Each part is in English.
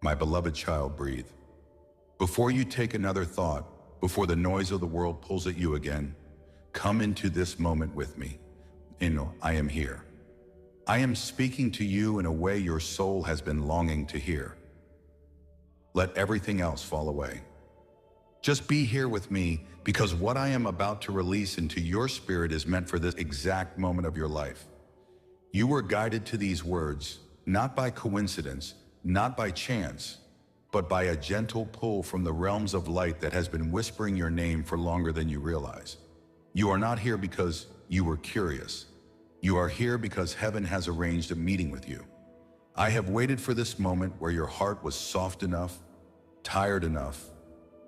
My beloved child, breathe. Before you take another thought, before the noise of the world pulls at you again, come into this moment with me. I am here. I am speaking to you in a way your soul has been longing to hear. Let everything else fall away. Just be here with me, because what I am about to release into your spirit is meant for this exact moment of your life. You were guided to these words, not by coincidence, not by chance, but by a gentle pull from the realms of light that has been whispering your name for longer than you realize. You are not here because you were curious. You are here because heaven has arranged a meeting with you. I have waited for this moment where your heart was soft enough, tired enough,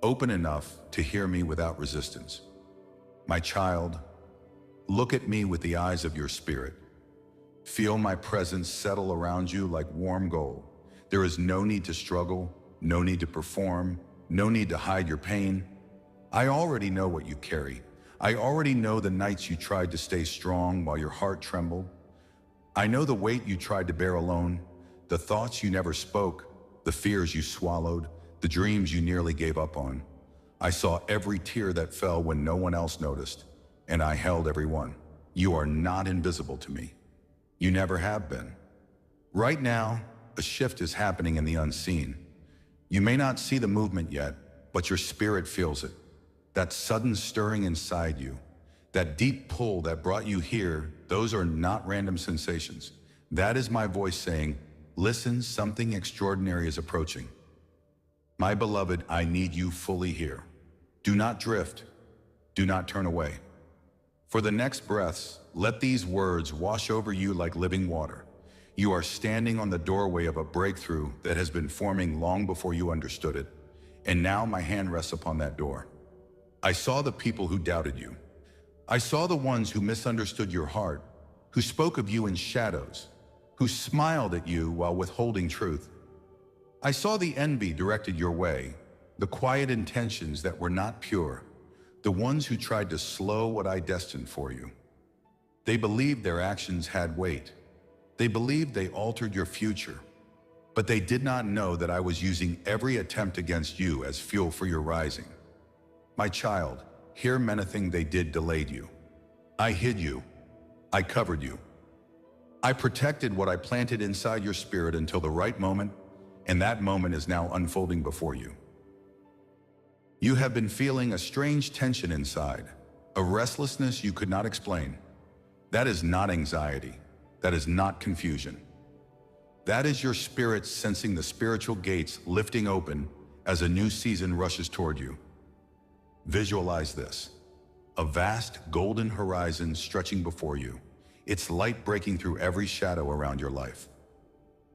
open enough to hear me without resistance. My child, look at me with the eyes of your spirit. Feel my presence settle around you like warm gold. There is no need to struggle, no need to perform, no need to hide your pain. I already know what you carry. I already know the nights you tried to stay strong while your heart trembled. I know the weight you tried to bear alone, the thoughts you never spoke, the fears you swallowed, the dreams you nearly gave up on. I saw every tear that fell when no one else noticed, and I held every one. You are not invisible to me. You never have been. Right now, a shift is happening in the unseen. You may not see the movement yet, but your spirit feels it. That sudden stirring inside you, that deep pull that brought you here, those are not random sensations. That is my voice saying, listen, something extraordinary is approaching. My beloved, I need you fully here. Do not drift. Do not turn away. For the next breaths, let these words wash over you like living water. You are standing on the doorway of a breakthrough that has been forming long before you understood it, and now my hand rests upon that door. I saw the people who doubted you. I saw the ones who misunderstood your heart, who spoke of you in shadows, who smiled at you while withholding truth. I saw the envy directed your way, the quiet intentions that were not pure, the ones who tried to slow what I destined for you. They believed their actions had weight. They believed they altered your future, but they did not know that I was using every attempt against you as fuel for your rising. My child, hear anything they did delayed you. I hid you. I covered you. I protected what I planted inside your spirit until the right moment, and that moment is now unfolding before you. You have been feeling a strange tension inside, a restlessness you could not explain. That is not anxiety. That is not confusion. That is your spirit sensing the spiritual gates lifting open as a new season rushes toward you. Visualize this, a vast golden horizon stretching before you, its light breaking through every shadow around your life.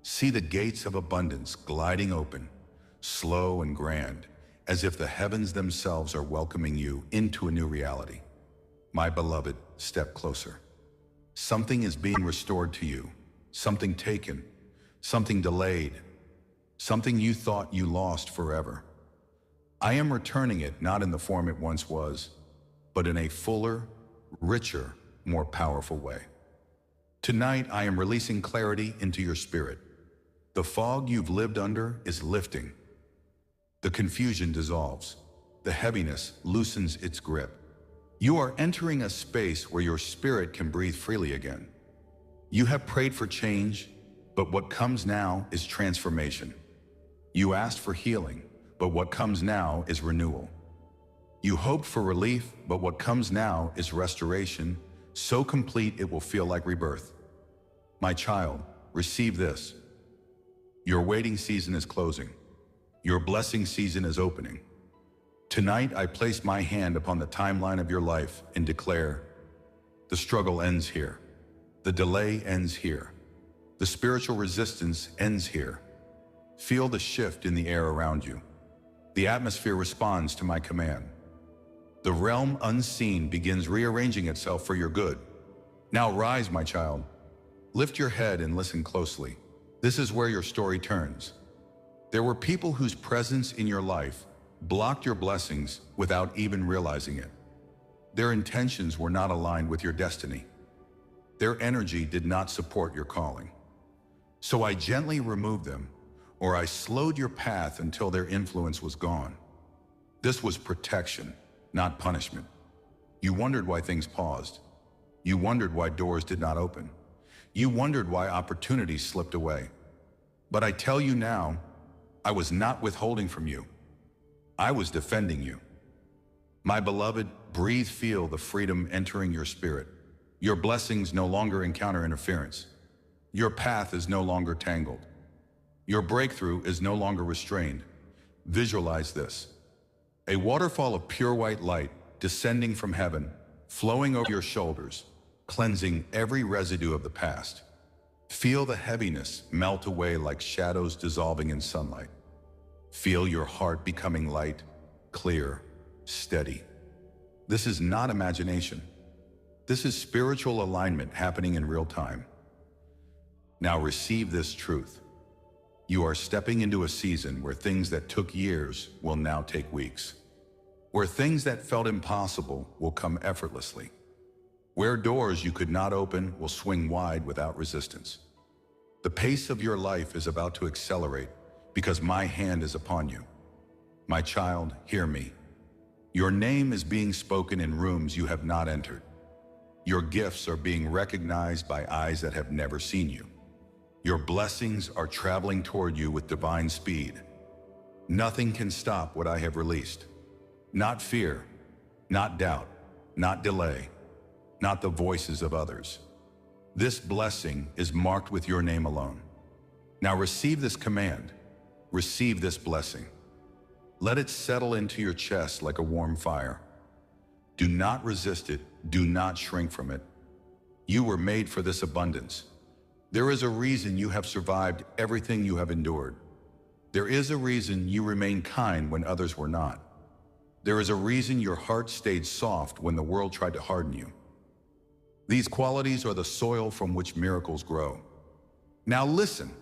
See the gates of abundance gliding open, slow and grand, as if the heavens themselves are welcoming you into a new reality. My beloved, step closer. Something is being restored to you, something taken, something delayed, something you thought you lost forever. I am returning it not in the form it once was, but in a fuller, richer, more powerful way. Tonight, I am releasing clarity into your spirit. The fog you've lived under is lifting. The confusion dissolves. The heaviness loosens its grip. You are entering a space where your spirit can breathe freely again. You have prayed for change, but what comes now is transformation. You asked for healing, but what comes now is renewal. You hoped for relief, but what comes now is restoration, so complete it will feel like rebirth. My child, receive this. Your waiting season is closing. Your blessing season is opening. Tonight, I place my hand upon the timeline of your life and declare, the struggle ends here. The delay ends here. The spiritual resistance ends here. Feel the shift in the air around you. The atmosphere responds to my command. The realm unseen begins rearranging itself for your good. Now rise, my child. Lift your head and listen closely. This is where your story turns. There were people whose presence in your life blocked your blessings without even realizing it. Their intentions were not aligned with your destiny. Their energy did not support your calling. So I gently removed them, or I slowed your path until their influence was gone. This was protection, not punishment. You wondered why things paused. You wondered why doors did not open. You wondered why opportunities slipped away. But I tell you now, I was not withholding from you. I was defending you. My beloved, breathe, feel the freedom entering your spirit. Your blessings no longer encounter interference. Your path is no longer tangled. Your breakthrough is no longer restrained. Visualize this. A waterfall of pure white light descending from heaven, flowing over your shoulders, cleansing every residue of the past. Feel the heaviness melt away like shadows dissolving in sunlight. Feel your heart becoming light, clear, steady. This is not imagination. This is spiritual alignment happening in real time. Now receive this truth. You are stepping into a season where things that took years will now take weeks. Where things that felt impossible will come effortlessly. Where doors you could not open will swing wide without resistance. The pace of your life is about to accelerate because my hand is upon you. My child, hear me. Your name is being spoken in rooms you have not entered. Your gifts are being recognized by eyes that have never seen you. Your blessings are traveling toward you with divine speed. Nothing can stop what I have released. Not fear, not doubt, not delay, not the voices of others. This blessing is marked with your name alone. Now receive this command. Receive this blessing. Let it settle into your chest like a warm fire. Do not resist it. Do not shrink from it. You were made for this abundance. There is a reason you have survived everything you have endured. There is a reason you remained kind when others were not. There is a reason your heart stayed soft when the world tried to harden you. These qualities are the soil from which miracles grow. Now listen.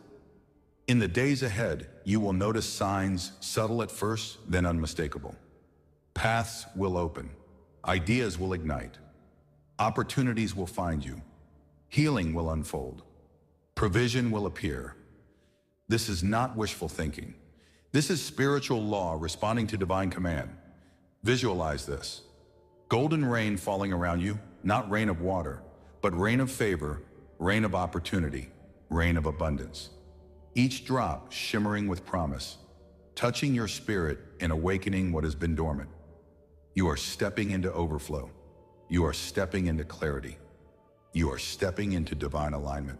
In the days ahead, you will notice signs, subtle at first, then unmistakable. Paths will open. Ideas will ignite. Opportunities will find you. Healing will unfold. Provision will appear. This is not wishful thinking. This is spiritual law responding to divine command. Visualize this. Golden rain falling around you, not rain of water, but rain of favor, rain of opportunity, rain of abundance. Each drop shimmering with promise, touching your spirit and awakening what has been dormant. You are stepping into overflow. You are stepping into clarity. You are stepping into divine alignment.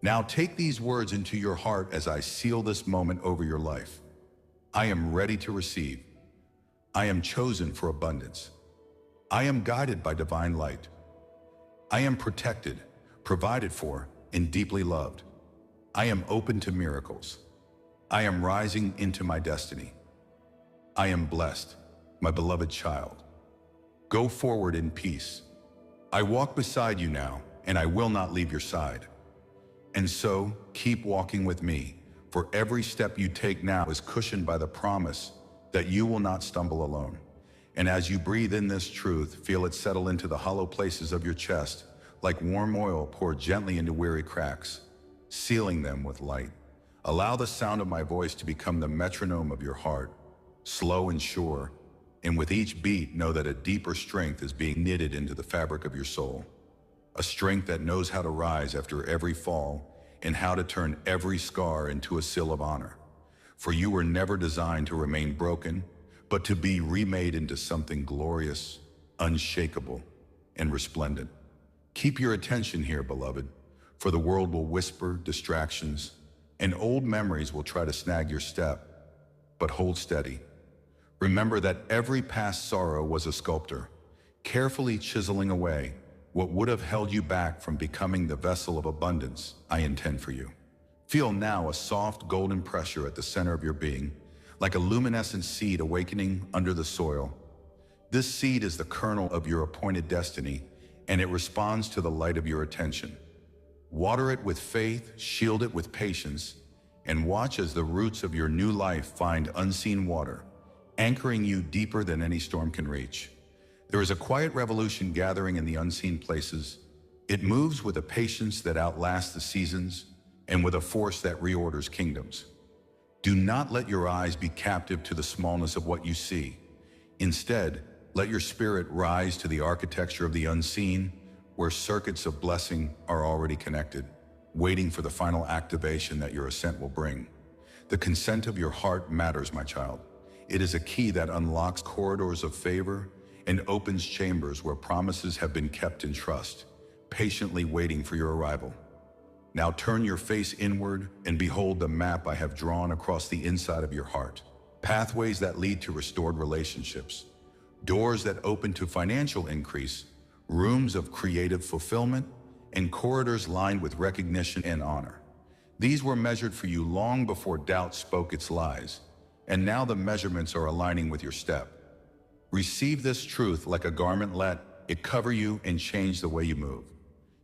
Now take these words into your heart as I seal this moment over your life. I am ready to receive. I am chosen for abundance. I am guided by divine light. I am protected, provided for, and deeply loved. I am open to miracles. I am rising into my destiny. I am blessed, my beloved child. Go forward in peace. I walk beside you now, and I will not leave your side. And so, keep walking with me, for every step you take now is cushioned by the promise that you will not stumble alone. And as you breathe in this truth, feel it settle into the hollow places of your chest, like warm oil poured gently into weary cracks, sealing them with light. Allow the sound of my voice to become the metronome of your heart, slow and sure, and with each beat, know that a deeper strength is being knitted into the fabric of your soul. A strength that knows how to rise after every fall and how to turn every scar into a seal of honor. For you were never designed to remain broken, but to be remade into something glorious, unshakable, and resplendent. Keep your attention here, beloved, for the world will whisper distractions, and old memories will try to snag your step. But hold steady. Remember that every past sorrow was a sculptor, carefully chiseling away what would have held you back from becoming the vessel of abundance I intend for you. Feel now a soft golden pressure at the center of your being, like a luminescent seed awakening under the soil. This seed is the kernel of your appointed destiny, and it responds to the light of your attention. Water it with faith, shield it with patience, and watch as the roots of your new life find unseen water, anchoring you deeper than any storm can reach. There is a quiet revolution gathering in the unseen places. It moves with a patience that outlasts the seasons and with a force that reorders kingdoms. Do not let your eyes be captive to the smallness of what you see. Instead, let your spirit rise to the architecture of the unseen, where circuits of blessing are already connected, waiting for the final activation that your ascent will bring. The consent of your heart matters, my child. It is a key that unlocks corridors of favor and opens chambers where promises have been kept in trust, patiently waiting for your arrival. Now turn your face inward and behold the map I have drawn across the inside of your heart. Pathways that lead to restored relationships, doors that open to financial increase, rooms of creative fulfillment, and corridors lined with recognition and honor. These were measured for you long before doubt spoke its lies, and now the measurements are aligning with your step. Receive this truth like a garment, let it cover you and change the way you move.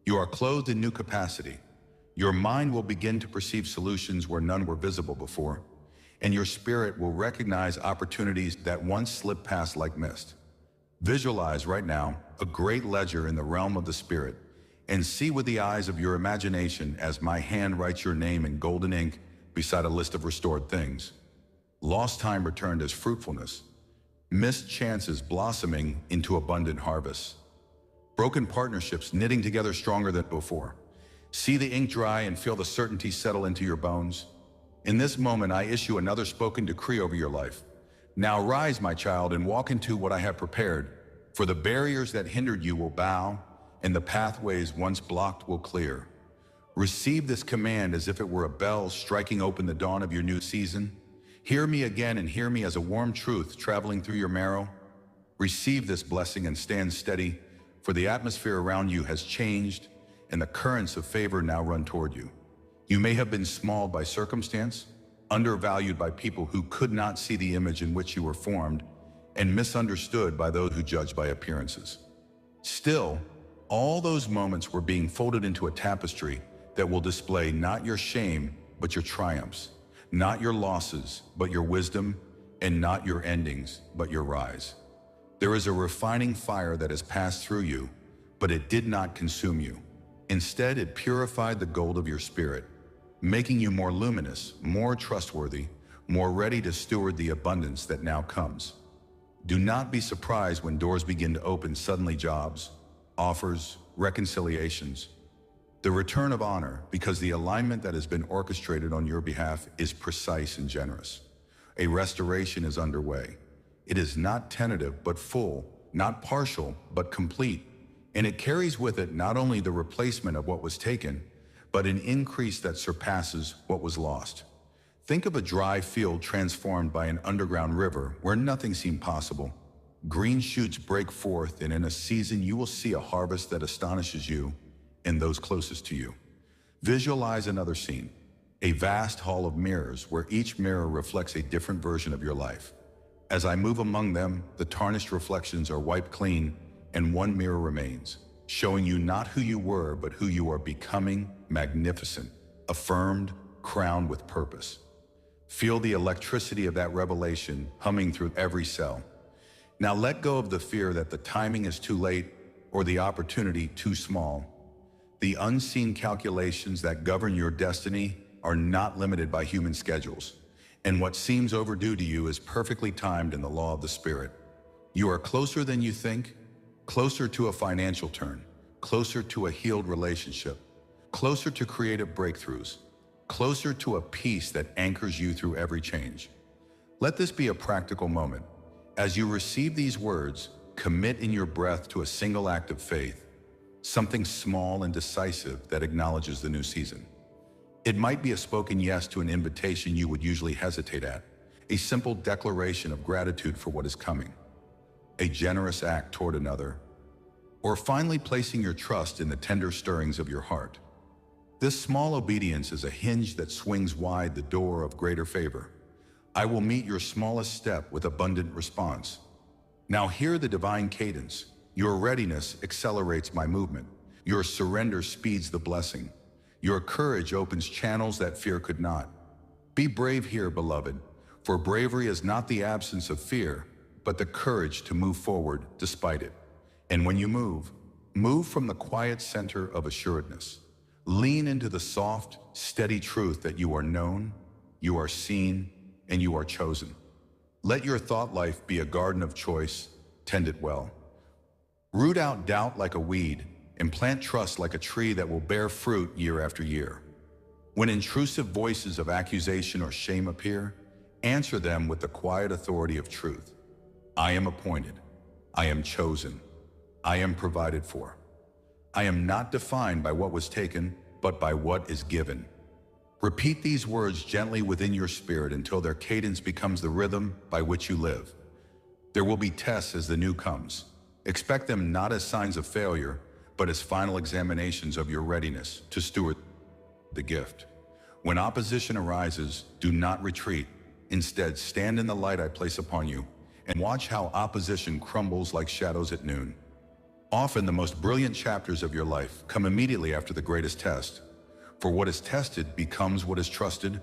You are clothed in new capacity. Your mind will begin to perceive solutions where none were visible before, and your spirit will recognize opportunities that once slipped past like mist. Visualize right now a great ledger in the realm of the spirit, and see with the eyes of your imagination as my hand writes your name in golden ink beside a list of restored things. Lost time returned as fruitfulness, missed chances blossoming into abundant harvests, broken partnerships knitting together stronger than before. See the ink dry and feel the certainty settle into your bones. In this moment, I issue another spoken decree over your life. Now rise, my child, and walk into what I have prepared, for the barriers that hindered you will bow, and the pathways once blocked will clear. Receive this command as if it were a bell striking open the dawn of your new season. Hear me again and hear me as a warm truth traveling through your marrow. Receive this blessing and stand steady, for the atmosphere around you has changed, and the currents of favor now run toward you. You may have been small by circumstance, undervalued by people who could not see the image in which you were formed, and misunderstood by those who judge by appearances. Still, all those moments were being folded into a tapestry that will display not your shame, but your triumphs, not your losses, but your wisdom, and not your endings, but your rise. There is a refining fire that has passed through you, but it did not consume you. Instead, it purified the gold of your spirit, making you more luminous, more trustworthy, more ready to steward the abundance that now comes. Do not be surprised when doors begin to open suddenly, jobs, offers, reconciliations. The return of honor, because the alignment that has been orchestrated on your behalf is precise and generous. A restoration is underway. It is not tentative but full, not partial but complete, and it carries with it not only the replacement of what was taken, but an increase that surpasses what was lost. Think of a dry field transformed by an underground river where nothing seemed possible. Green shoots break forth, and in a season you will see a harvest that astonishes you and those closest to you. Visualize another scene, a vast hall of mirrors where each mirror reflects a different version of your life. As I move among them, the tarnished reflections are wiped clean, and one mirror remains, showing you not who you were, but who you are becoming: magnificent, affirmed, crowned with purpose. Feel the electricity of that revelation humming through every cell. Now let go of the fear that the timing is too late or the opportunity too small. The unseen calculations that govern your destiny are not limited by human schedules, and what seems overdue to you is perfectly timed in the law of the Spirit. You are closer than you think, closer to a financial turn, closer to a healed relationship, closer to creative breakthroughs, closer to a peace that anchors you through every change. Let this be a practical moment. As you receive these words, commit in your breath to a single act of faith, something small and decisive that acknowledges the new season. It might be a spoken yes to an invitation you would usually hesitate at, a simple declaration of gratitude for what is coming, a generous act toward another, or finally placing your trust in the tender stirrings of your heart. This small obedience is a hinge that swings wide the door of greater favor. I will meet your smallest step with abundant response. Now hear the divine cadence. Your readiness accelerates my movement. Your surrender speeds the blessing. Your courage opens channels that fear could not. Be brave here, beloved, for bravery is not the absence of fear, but the courage to move forward despite it. And when you move from the quiet center of assuredness. Lean into the soft, steady truth that you are known, you are seen, and you are chosen. Let your thought life be a garden of choice. Tend it well. Root out doubt like a weed and plant trust like a tree that will bear fruit year after year. When intrusive voices of accusation or shame appear, answer them with the quiet authority of truth. I am appointed. I am chosen. I am provided for. I am not defined by what was taken, but by what is given. Repeat these words gently within your spirit until their cadence becomes the rhythm by which you live. There will be tests as the new comes. Expect them not as signs of failure, but as final examinations of your readiness to steward the gift. When opposition arises, do not retreat. Instead, stand in the light I place upon you and watch how opposition crumbles like shadows at noon. Often the most brilliant chapters of your life come immediately after the greatest test. For what is tested becomes what is trusted,